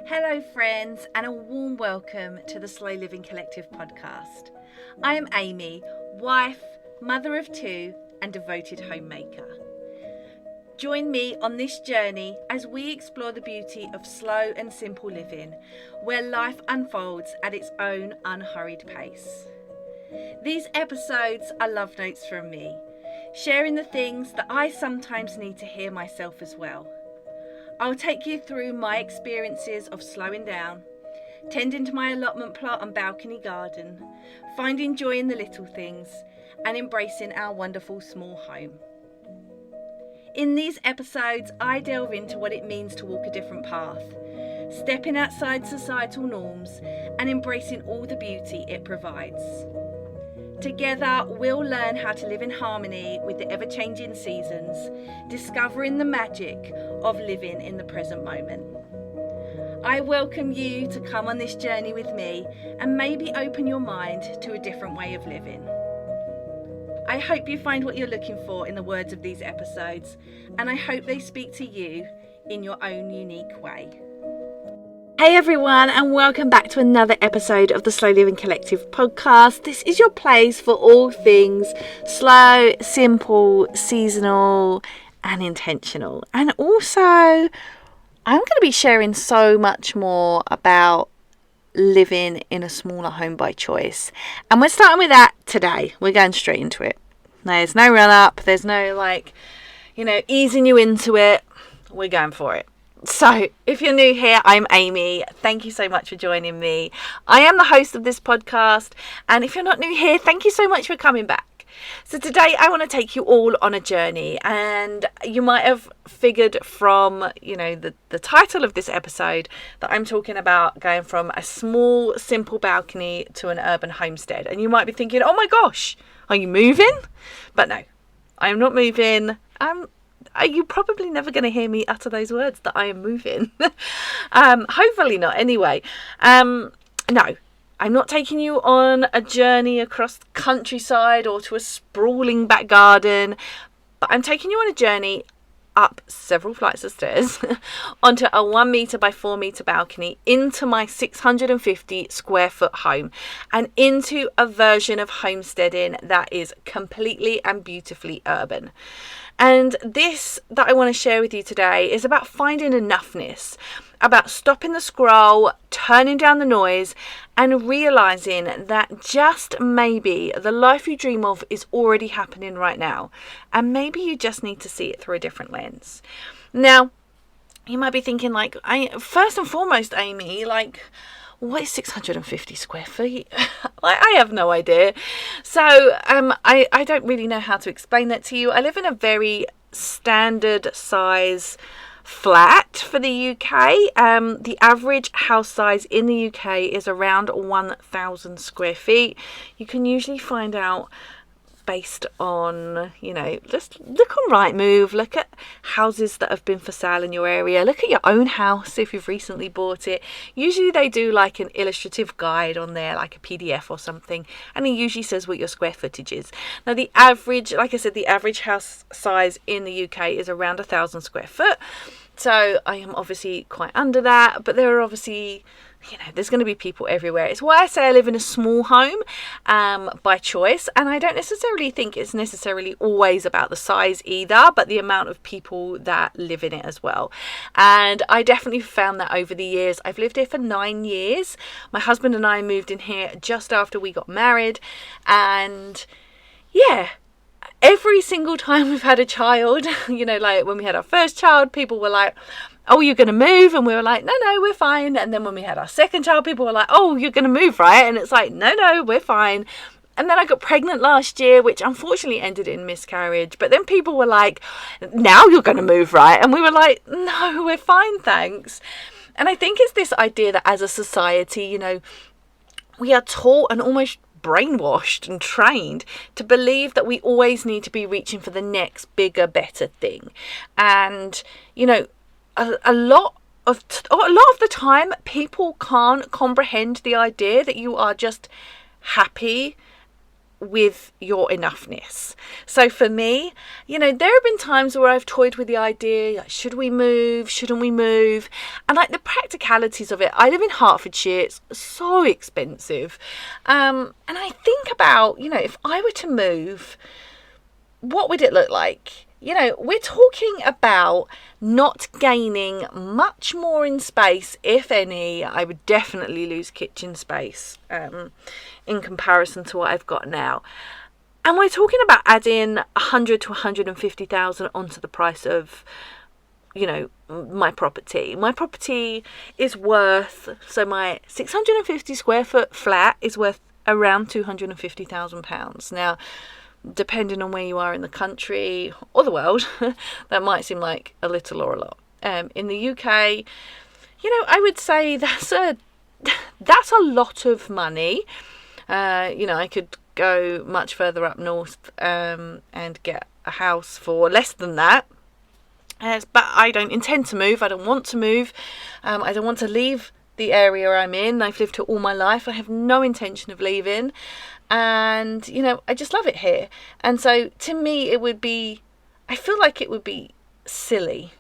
Hello friends, and a warm welcome to the Slow Living Collective podcast. I am Amy, wife, mother of two and devoted homemaker. Join me on this journey as we explore the beauty of slow and simple living, where life unfolds at its own unhurried pace. These episodes are love notes from me, sharing the things that I sometimes need to hear myself as well. I'll take you through my experiences of slowing down, tending to my allotment plot and balcony garden, finding joy in the little things, and embracing our wonderful small home. In these episodes, I delve into what it means to walk a different path, stepping outside societal norms and embracing all the beauty it provides. Together, we'll learn how to live in harmony with the ever-changing seasons, discovering the magic of living in the present moment. I welcome you to come on this journey with me and maybe open your mind to a different way of living. I hope you find what you're looking for in the words of these episodes, and I hope they speak to you in your own unique way. Hey everyone, and welcome back to another episode of the Slow Living Collective podcast. This is your place for all things slow, simple, seasonal and intentional. And also, I'm going to be sharing so much more about living in a smaller home by choice. And we're starting with that today. We're going straight into it. There's no run up. There's no easing you into it. We're going for it. So, if you're new here, I'm Amy. Thank you so much for joining me. I am the host of this podcast, and if you're not new here, thank you so much for coming back. So today I want to take you all on a journey, and you might have figured from, the title of this episode that I'm talking about going from a small, simple balcony to an urban homestead. And you might be thinking, oh my gosh, are you moving? But no, I am not moving. Are you probably never going to hear me utter those words that I am moving? Hopefully not anyway. No, I'm not taking you on a journey across the countryside or to a sprawling back garden, but I'm taking you on a journey up several flights of stairs onto a 1 metre by 4 metre balcony into my 650 square foot home and into a version of homesteading that is completely and beautifully urban. And this that I want to share with you today is about finding enoughness, about stopping the scroll, turning down the noise, and realizing that just maybe the life you dream of is already happening right now. And maybe you just need to see it through a different lens. Now, you might be thinking first and foremost, Amy, what is 650 square feet? I have no idea. So I don't really know how to explain that to you. I live in a very standard size flat for the UK. The average house size in the UK is around 1,000 square feet. You can usually find out based on, just look on Rightmove, look at houses that have been for sale in your area, look at your own house if you've recently bought it. Usually they do like an illustrative guide on there, like a PDF or something, and it usually says what your square footage is. Now the average, like I said, the average house size in the UK is around 1,000 square foot. So I am obviously quite under that, but there are obviously, there's going to be people everywhere. It's why I say I live in a small home by choice, and I don't necessarily think it's necessarily always about the size either, but the amount of people that live in it as well. And I definitely found that over the years. I've lived here for 9 years. My husband and I moved in here just after we got married, and every single time we've had a child, when we had our first child, people were like, oh, you're going to move? And we were like, no, we're fine. And then when we had our second child, people were like, oh, you're going to move, right? And it's like, no, we're fine. And then I got pregnant last year, which unfortunately ended in miscarriage. But then people were like, now you're going to move, right? And we were like, no, we're fine, thanks. And I think it's this idea that as a society, we are taught and almost brainwashed and trained to believe that we always need to be reaching for the next bigger, better thing. And, a lot of the time people can't comprehend the idea that you are just happy with your enoughness. So for me, there have been times where I've toyed with the idea, like, should we move, shouldn't we move? And like the practicalities of it, I live in Hertfordshire, it's so expensive. And I think about, if I were to move, what would it look like? We're talking about not gaining much more in space, if any. I would definitely lose kitchen space in comparison to what I've got now. And we're talking about adding 100 to 150,000 onto the price of, my property. My property is worth, so my 650 square foot flat is worth around £250,000. Now, depending on where you are in the country or the world, that might seem like a little or a lot. In the UK, I would say that's a lot of money. I could go much further up north and get a house for less than that. But I don't intend to move. I don't want to move. I don't want to leave the area I'm in. I've lived here all my life. I have no intention of leaving. And, I just love it here. And so to me, I feel like it would be silly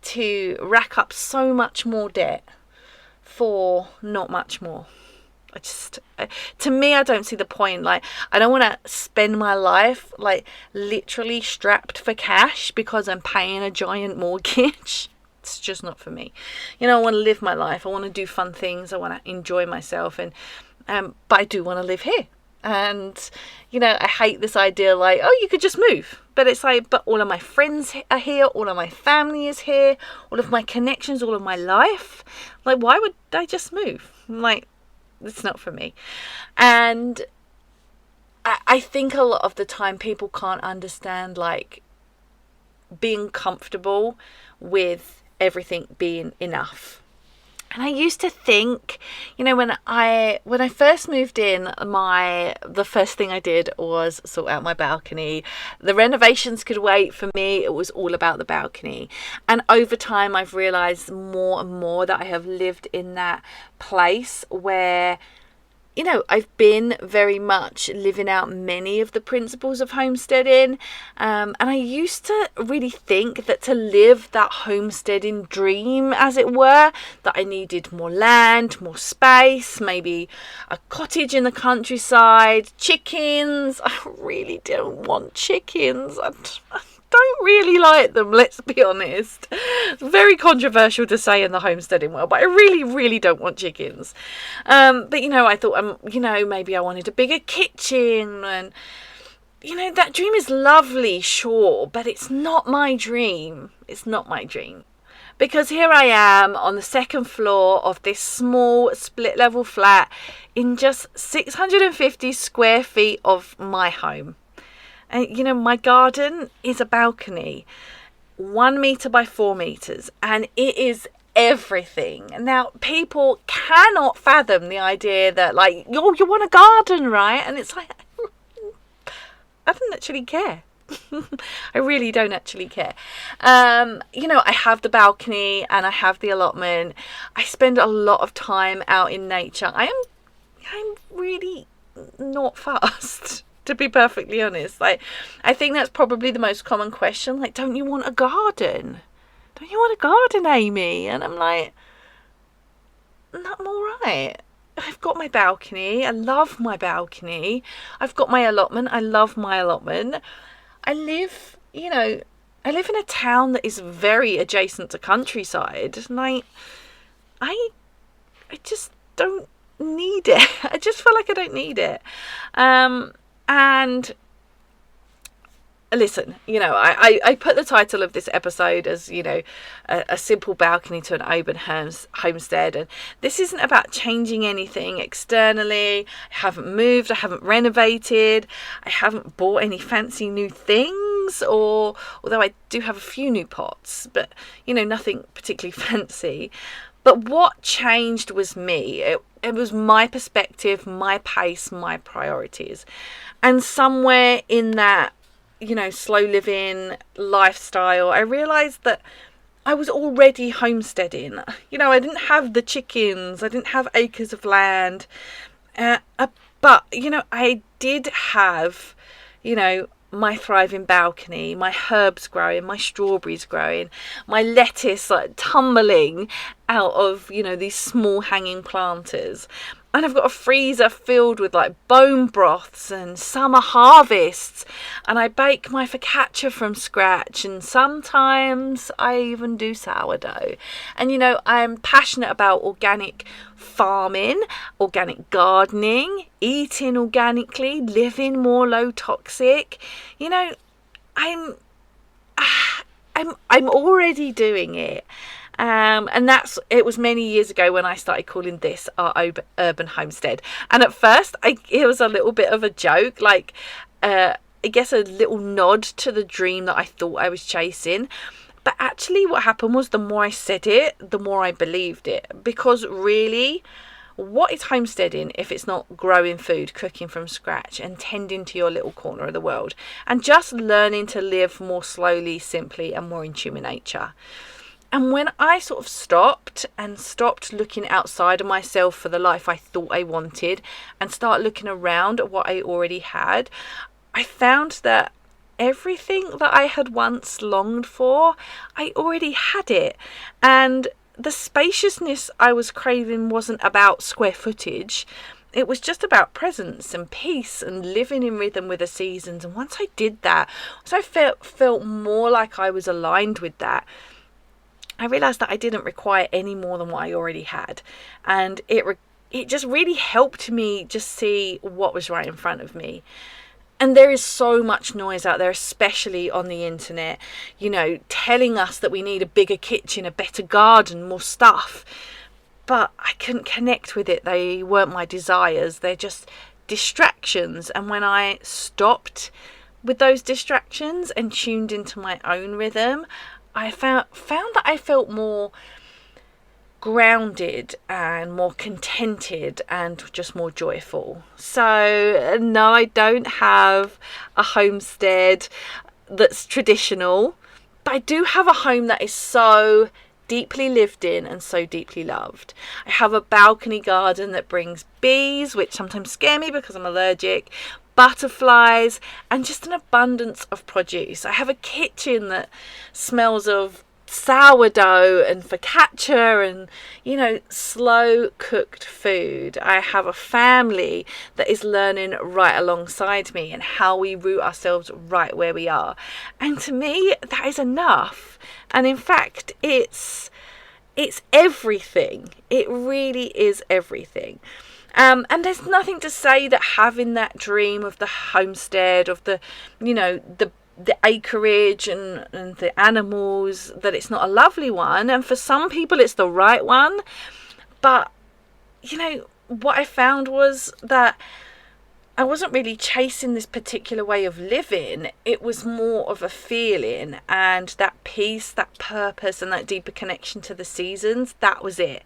to rack up so much more debt for not much more. To me, I don't see the point. Like, I don't want to spend my life like literally strapped for cash because I'm paying a giant mortgage. It's just not for me. I want to live my life. I want to do fun things. I want to enjoy myself. And but I do want to live here. And, I hate this idea like, oh, you could just move. But it's like, but all of my friends are here. All of my family is here. All of my connections, all of my life. Like, why would I just move? I'm like, it's not for me. And I think a lot of the time people can't understand, like, being comfortable with everything being enough. And I used to think, when I first moved in, the first thing I did was sort out my balcony. The renovations could wait for me. It was all about the balcony. And over time, I've realised more and more that I have lived in that place where, I've been very much living out many of the principles of homesteading. And I used to really think that to live that homesteading dream, as it were, that I needed more land, more space, maybe a cottage in the countryside, chickens. I really don't want chickens. I don't really like them, let's be honest. It's very controversial to say in the homesteading world, but I really, really don't want chickens. But I thought, maybe I wanted a bigger kitchen, and that dream is lovely, sure, but it's not my dream. It's not my dream. Because here I am on the second floor of this small split level flat in just 650 square feet of my home. And, my garden is a balcony, 1 metre by 4 metres, and it is everything. Now, people cannot fathom the idea that, like, you want a garden, right? And it's like, I don't actually care. I really don't actually care. I have the balcony and I have the allotment. I spend a lot of time out in nature. I'm really not fast, to be perfectly honest. Like, I think that's probably the most common question. Like, don't you want a garden? Don't you want a garden, Amy? And I'm like, no, I'm all right. I've got my balcony. I love my balcony. I've got my allotment. I love my allotment. I live in a town that is very adjacent to countryside. And I just don't need it. I just feel like I don't need it. And listen, I put the title of this episode as, a simple balcony to an open homestead. And this isn't about changing anything externally. I haven't moved. I haven't renovated. I haven't bought any fancy new things, although I do have a few new pots, but, nothing particularly fancy. But what changed was me. It was my perspective, my pace, my priorities. And somewhere in that, slow living lifestyle, I realised that I was already homesteading. I didn't have the chickens. I didn't have acres of land. But But, I did have, my thriving balcony, my herbs growing, my strawberries growing, my lettuce like tumbling out of, these small hanging planters. And I've got a freezer filled with like bone broths and summer harvests. And I bake my focaccia from scratch. And sometimes I even do sourdough. And, I'm passionate about organic farming, organic gardening, eating organically, living more low toxic. I'm already doing it. And it was many years ago when I started calling this our urban homestead. And at first it was a little bit of a joke, like I guess a little nod to the dream that I thought I was chasing. But actually what happened was, the more I said it, the more I believed it. Because really, what is homesteading if it's not growing food, cooking from scratch, and tending to your little corner of the world, and just learning to live more slowly, simply, and more in tune with nature? And when I sort of stopped looking outside of myself for the life I thought I wanted, and start looking around at what I already had, I found that everything that I had once longed for, I already had it. And the spaciousness I was craving wasn't about square footage. It was just about presence and peace and living in rhythm with the seasons. And once I did that, once I felt more like I was aligned with that, I realised that I didn't require any more than what I already had. And it just really helped me just see what was right in front of me. And there is so much noise out there, especially on the internet, telling us that we need a bigger kitchen, a better garden, more stuff. But I couldn't connect with it. They weren't my desires. They're just distractions. And when I stopped with those distractions and tuned into my own rhythm, I found that I felt more grounded and more contented and just more joyful. So no, I don't have a homestead that's traditional, but I do have a home that is so deeply lived in and so deeply loved. I have a balcony garden that brings bees, which sometimes scare me because I'm allergic, butterflies, and just an abundance of produce. I have a kitchen that smells of sourdough and focaccia and slow cooked food. I have a family that is learning right alongside me and how we root ourselves right where we are. And to me, that is enough. And in fact, it's everything. It really is everything. And there's nothing to say that having that dream of the homestead, of the acreage and the animals, that it's not a lovely one. And for some people it's the right one. But what I found was that I wasn't really chasing this particular way of living. It was more of a feeling, and that peace, that purpose, and that deeper connection to the seasons. That was it.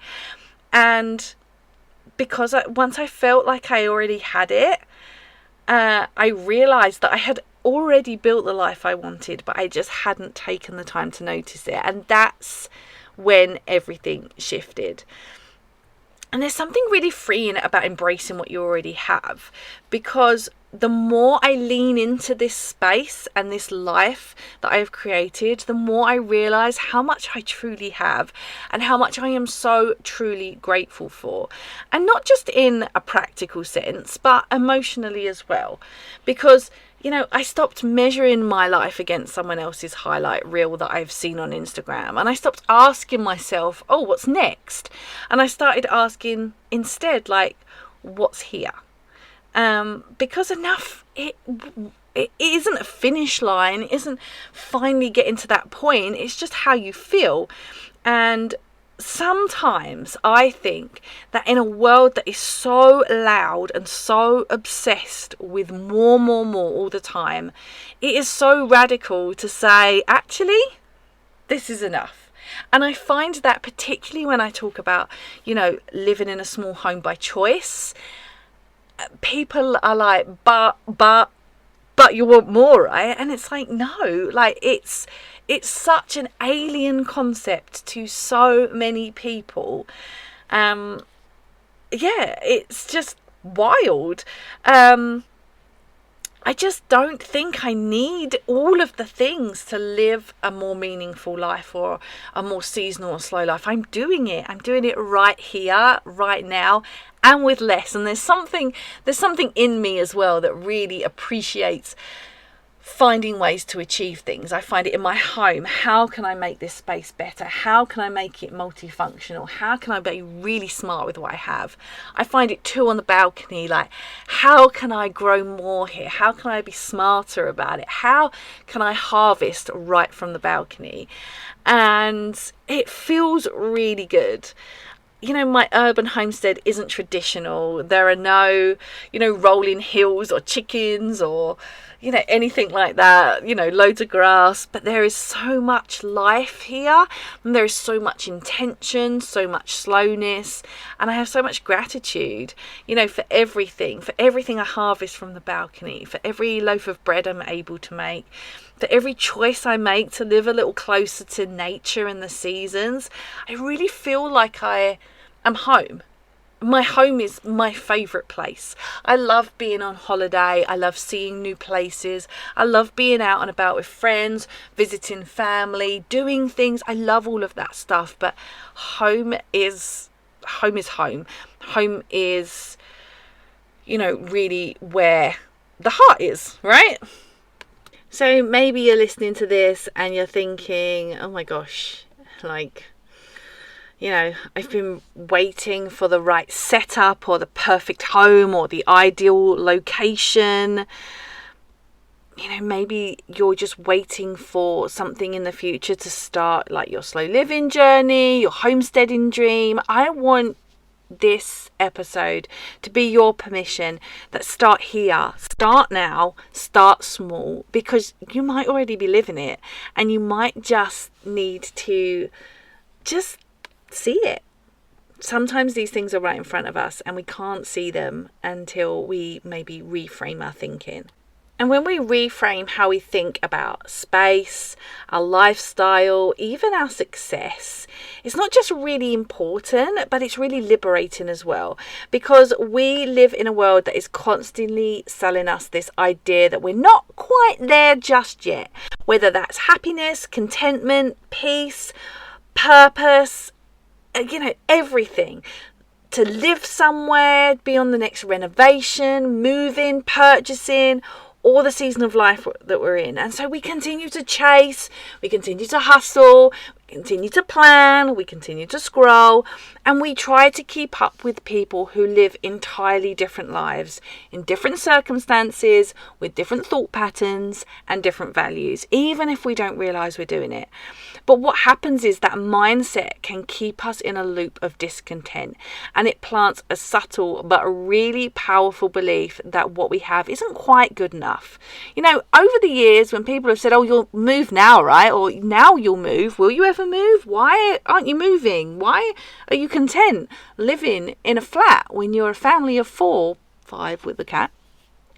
And because once I felt like I already had it, I realised that I had already built the life I wanted, but I just hadn't taken the time to notice it. And that's when everything shifted. And there's something really freeing about embracing what you already have, because the more I lean into this space and this life that I have created, the more I realise how much I truly have and how much I am so truly grateful for. And not just in a practical sense, but emotionally as well. Because I stopped measuring my life against someone else's highlight reel that I've seen on Instagram. And I stopped asking myself, oh, what's next? And I started asking instead, like, what's here? Because it isn't a finish line. It isn't finally getting to that point. It's just how you feel. And sometimes I think that in a world that is so loud and so obsessed with more all the time, it is so radical to say, actually, this is enough. And I find that particularly when I talk about, living in a small home by choice, people are like, but you want more, right? And it's like, no, like it's such an alien concept to so many people. It's just wild. I just don't think I need all of the things to live a more meaningful life or a more seasonal or slow life. I'm doing it. I'm doing it right here, right now, and with less. And there's something in me as well that really appreciates finding ways to achieve things. I find it in my home. How can I make this space better? How can I make it multifunctional? How can I be really smart with what I have? I find it too on the balcony, like, how can I grow more here? How can I be smarter about it? How can I harvest right from the balcony? And it feels really good. You know, my urban homestead isn't traditional. There are no, rolling hills or chickens or, anything like that, loads of grass. But there is so much life here, and there is so much intention, so much slowness. And I have so much gratitude, for everything I harvest from the balcony, for every loaf of bread I'm able to make, for every choice I make to live a little closer to nature and the seasons. I really feel like I am home. My home is my favourite place. I love being on holiday. I love seeing new places. I love being out and about with friends, visiting family, doing things. I love all of that stuff. But home is home. Home is, really where the heart is, right? So maybe you're listening to this and you're thinking, oh my gosh, I've been waiting for the right setup or the perfect home or the ideal location. Maybe you're just waiting for something in the future to start, like your slow living journey, your homesteading dream. I want this episode to be your permission that start here, start now, start small, because you might already be living it and you might just need to just see it. Sometimes these things are right in front of us and we can't see them until we maybe reframe our thinking. And when we reframe how we think about space, our lifestyle, even our success, it's not just really important, but it's really liberating as well. Because we live in a world that is constantly selling us this idea that we're not quite there just yet. Whether that's happiness, contentment, peace, purpose, everything. To live somewhere, be on the next renovation, moving, purchasing, all the season of life that we're in. And so we continue to chase, we continue to hustle, we continue to plan, we continue to scroll, and we try to keep up with people who live entirely different lives, in different circumstances, with different thought patterns and different values, even if we don't realize we're doing it. But what happens is that mindset can keep us in a loop of discontent, and it plants a subtle but really powerful belief that what we have isn't quite good enough. Over the years when people have said, oh, you'll move now, right? Or now you'll move. Will you ever move? Why aren't you moving? Why are you content living in a flat when you're a family of 5 with the cat?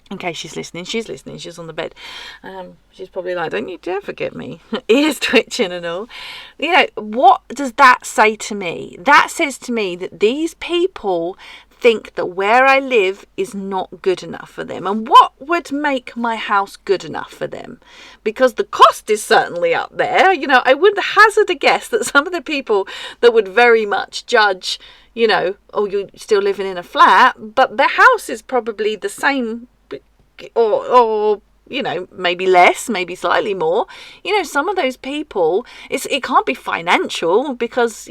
In case she's listening, she's on the bed. She's probably like, don't you dare forget me. Ears twitching and all. What does that say to me? That says to me that these people think that where I live is not good enough for them. And what would make my house good enough for them? Because the cost is certainly up there. I would hazard a guess that some of the people that would very much judge, oh, you're still living in a flat, but their house is probably the same, or maybe less, maybe slightly more. Some of those people, it can't be financial because,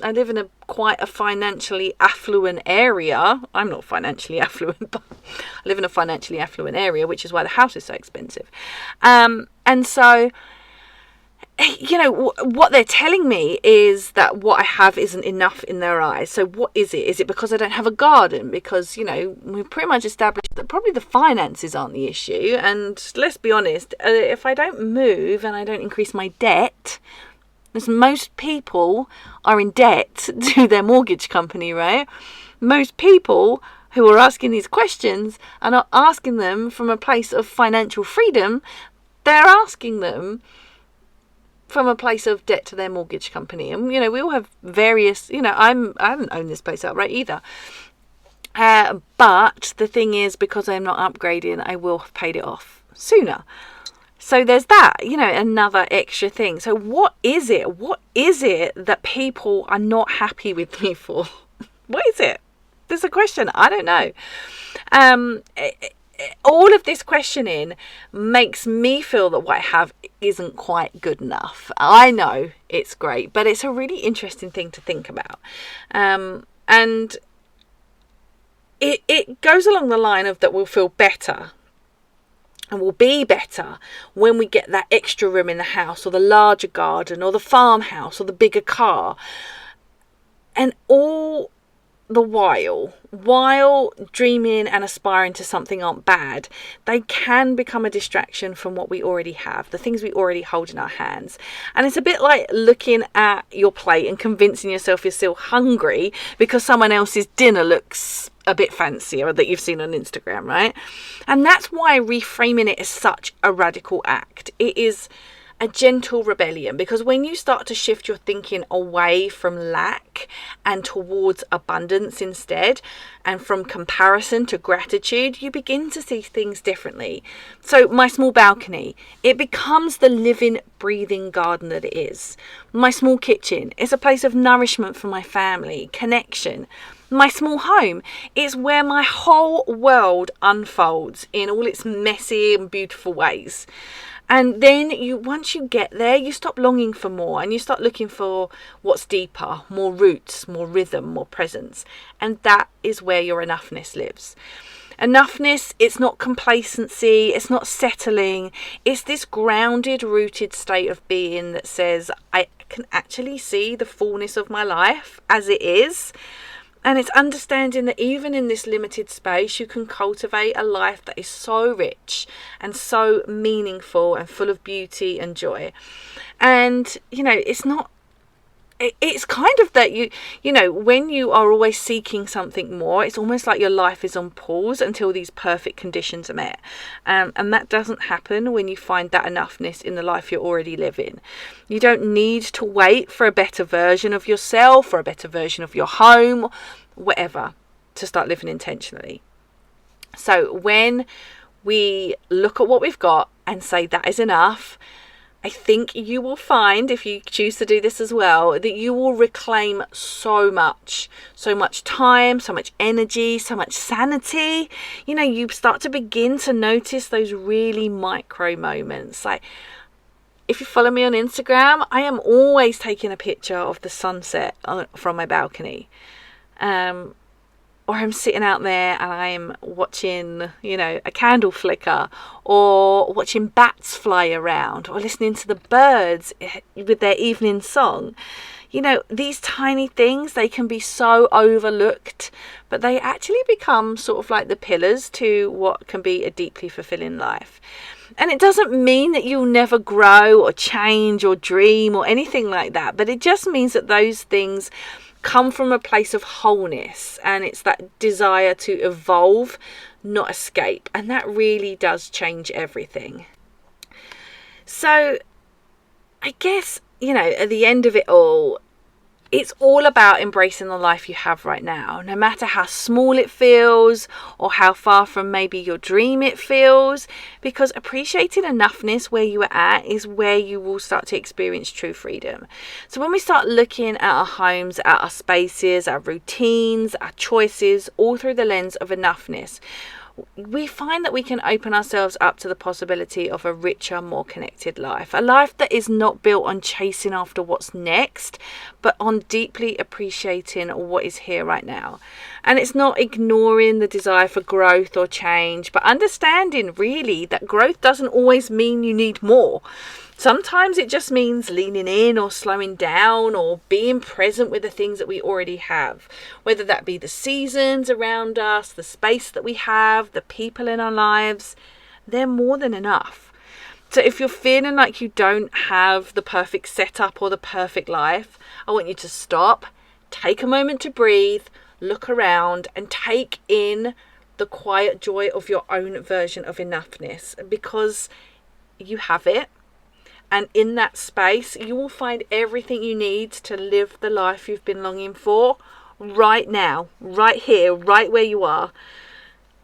I live in quite a financially affluent area. I'm not financially affluent, but I live in a financially affluent area, which is why the house is so expensive. And so, what they're telling me is that what I have isn't enough in their eyes. So what is it? Is it because I don't have a garden? Because, we've pretty much established that probably the finances aren't the issue. And let's be honest, if I don't move and I don't increase my debt, as most people are in debt to their mortgage company, right? Most people who are asking these questions are not asking them from a place of financial freedom. They're asking them from a place of debt to their mortgage company. And, we all have various, I haven't owned this place outright either. But the thing is, because I'm not upgrading, I will have paid it off sooner. So there's that, another extra thing. So what is it? What is it that people are not happy with me for? What is it? There's a question. I don't know. All of this questioning makes me feel that what I have isn't quite good enough. I know it's great, but it's a really interesting thing to think about. And it goes along the line of that we'll feel better and we'll be better when we get that extra room in the house, or the larger garden, or the farmhouse, or the bigger car. And all the while dreaming and aspiring to something aren't bad, they can become a distraction from what we already have, the things we already hold in our hands. And it's a bit like looking at your plate and convincing yourself you're still hungry because someone else's dinner looks a bit fancier that you've seen on Instagram, right? And that's why reframing it is such a radical act. It is a gentle rebellion, because when you start to shift your thinking away from lack and towards abundance instead, and from comparison to gratitude, you begin to see things differently. So my small balcony, it becomes the living, breathing garden that it is. My small kitchen is a place of nourishment for my family, connection. My small home is where my whole world unfolds in all its messy and beautiful ways. And then once you get there, you stop longing for more, and you start looking for what's deeper, more roots, more rhythm, more presence. And that is where your enoughness lives. Enoughness, it's not complacency, it's not settling. It's this grounded, rooted state of being that says, I can actually see the fullness of my life as it is. And it's understanding that even in this limited space, you can cultivate a life that is so rich and so meaningful and full of beauty and joy. And, it's kind of that when you are always seeking something more, it's almost like your life is on pause until these perfect conditions are met. And that doesn't happen when you find that enoughness in the life you're already living. You don't need to wait for a better version of yourself or a better version of your home, whatever, to start living intentionally. So when we look at what we've got and say that is enough, I think you will find, if you choose to do this as well, that you will reclaim so much time, so much energy, so much sanity. You start to begin to notice those really micro moments. Like, if you follow me on Instagram, I am always taking a picture of the sunset from my balcony. Or I'm sitting out there and I'm watching, a candle flicker, or watching bats fly around, or listening to the birds with their evening song. These tiny things, they can be so overlooked, but they actually become sort of like the pillars to what can be a deeply fulfilling life. And it doesn't mean that you'll never grow or change or dream or anything like that, but it just means that those things come from a place of wholeness, and it's that desire to evolve, not escape. And that really does change everything. So I guess, at the end of it all, it's all about embracing the life you have right now, no matter how small it feels or how far from maybe your dream it feels, because appreciating enoughness where you are at is where you will start to experience true freedom. So when we start looking at our homes, at our spaces, our routines, our choices, all through the lens of enoughness, we find that we can open ourselves up to the possibility of a richer, more connected life. A life that is not built on chasing after what's next, but on deeply appreciating what is here right now. And it's not ignoring the desire for growth or change, but understanding really that growth doesn't always mean you need more. Sometimes it just means leaning in or slowing down or being present with the things that we already have, whether that be the seasons around us, the space that we have, the people in our lives. They're more than enough. So if you're feeling like you don't have the perfect setup or the perfect life, I want you to stop, take a moment to breathe, look around and take in the quiet joy of your own version of enoughness, because you have it. And in that space, you will find everything you need to live the life you've been longing for right now, right here, right where you are,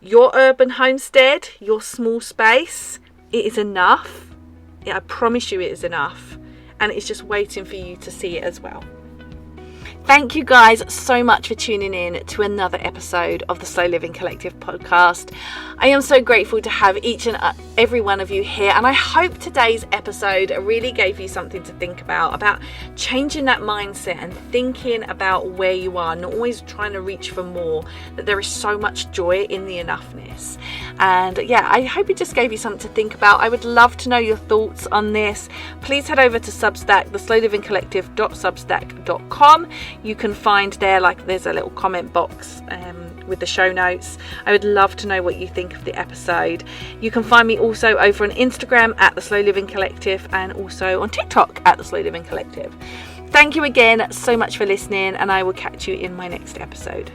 your urban homestead, your small space, it is enough. I promise you it is enough, and it's just waiting for you to see it as well. Thank you guys so much for tuning in to another episode of the Slow Living Collective podcast. I am so grateful to have each and every one of you here, and I hope today's episode really gave you something to think about changing that mindset and thinking about where you are, not always trying to reach for more, that there is so much joy in the enoughness. And yeah, I hope it just gave you something to think about. I would love to know your thoughts on this. Please head over to Substack, theslowlivingcollective.substack.com. You can find there, there's a little comment box with the show notes. I would love to know what you think of the episode. You can find me also over on Instagram at the Slow Living Collective, and also on TikTok at the Slow Living Collective. Thank you again so much for listening, and I will catch you in my next episode.